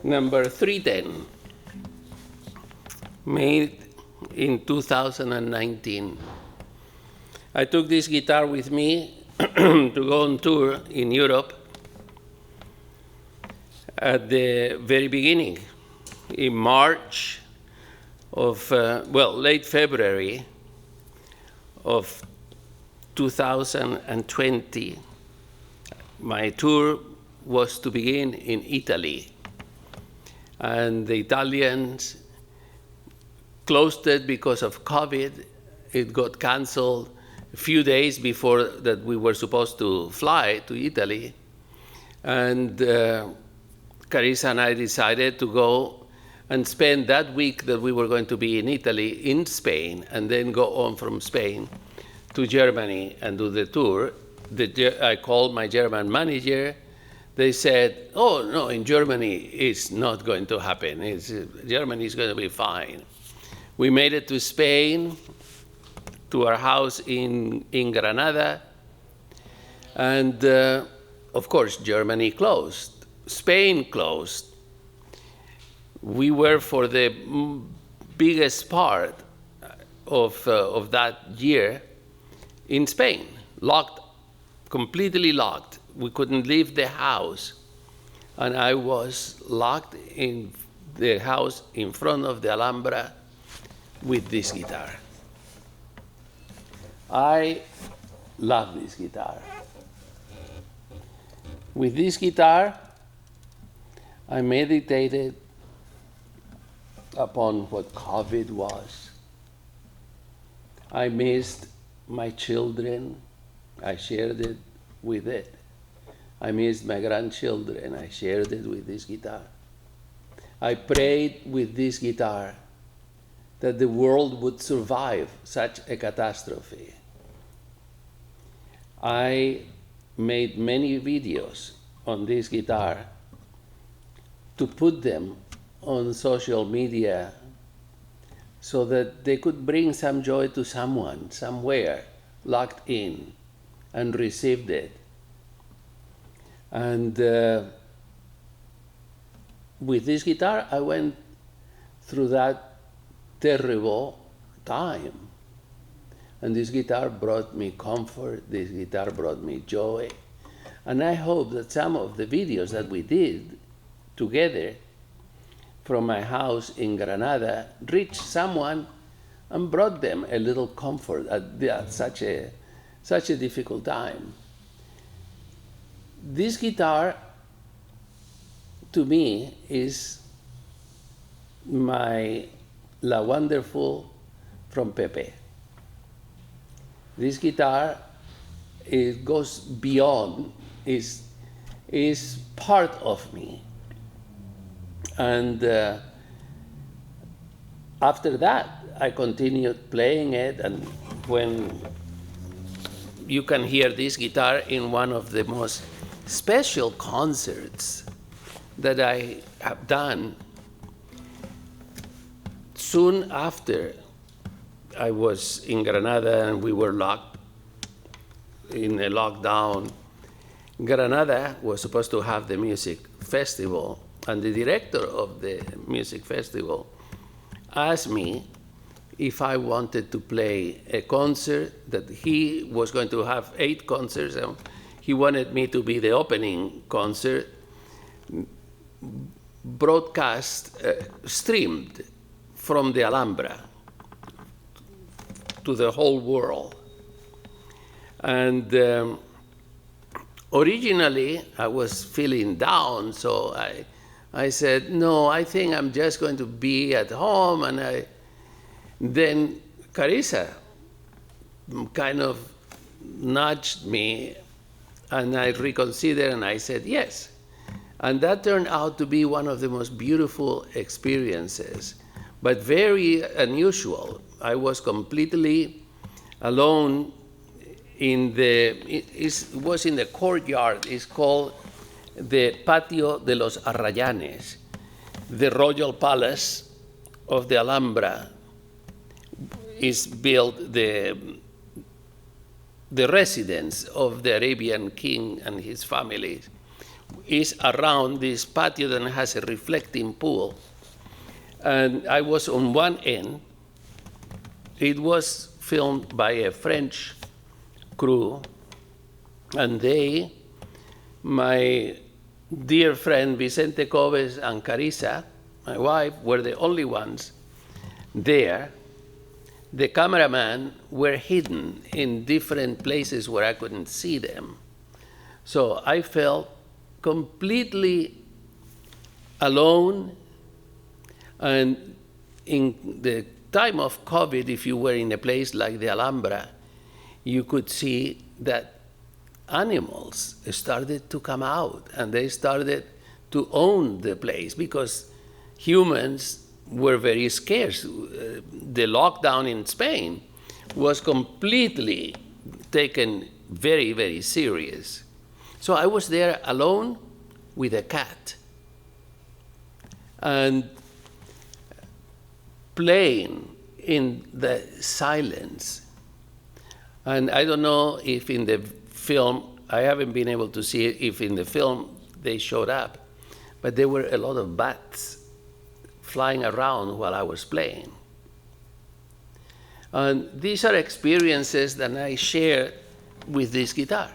number 310, made in 2019. I took this guitar with me to go on tour in Europe at the very beginning, in March of, late February of 2020. My tour was to begin in Italy, and the Italians closed it because of COVID. It got canceled a few days before that we were supposed to fly to Italy. And Carissa and I decided to go and spend that week that we were going to be in Italy in Spain, and then go on from Spain to Germany and do the tour. I called my German manager. They said, oh, no, in Germany it's not going to happen. Germany is going to be fine. We made it to Spain, to our house in Granada, and of course, Germany closed. Spain closed. We were, for the biggest part of that year, in Spain, locked, completely locked. We couldn't leave the house. And I was locked in the house in front of the Alhambra with this guitar. I love this guitar. With this guitar, I meditated upon what COVID was. I missed my children. I shared it with it. I missed my grandchildren. I shared it with this guitar. I prayed with this guitar that the world would survive such a catastrophe. I made many videos on this guitar to put them on social media so that they could bring some joy to someone, somewhere, locked in, and received it. And with this guitar, I went through that terrible time. And this guitar brought me comfort, this guitar brought me joy. And I hope that some of the videos that we did together from my house in Granada reached someone and brought them a little comfort at such a difficult time. This guitar, to me, is my La Wonderful from Pepe. This guitar, it goes beyond, is part of me. And after that, I continued playing it, and when you can hear this guitar in one of the most special concerts that I have done, soon after I was in Granada and we were locked in a lockdown. Granada was supposed to have the music festival, and the director of the music festival asked me if I wanted to play a concert, that he was going to have 8 concerts, and he wanted me to be the opening concert, broadcast, streamed from the Alhambra to the whole world. And originally, I was feeling down, so I said, no, I think I'm just going to be at home. And then Carissa kind of nudged me, and I reconsidered, and I said yes. And that turned out to be one of the most beautiful experiences, but very unusual. I was completely alone it was in the courtyard. It's called the Patio de los Arrayanes, the royal palace of the Alhambra. Is built the residence of the Arabian king and his family, is around this patio that has a reflecting pool. And I was on one end. It was filmed by a French crew, and they, my dear friend Vicente Coves and Carissa, my wife, were the only ones there. The cameramen were hidden in different places where I couldn't see them. So I felt completely alone. And in the time of COVID, if you were in a place like the Alhambra, you could see that animals started to come out, and they started to own the place because humans were very scarce. The lockdown in Spain was completely taken very, very serious. So I was there alone with a cat and playing in the silence. And I don't know if in the film, I haven't been able to see if in the film they showed up, but there were a lot of bats flying around while I was playing. And these are experiences that I share with this guitar.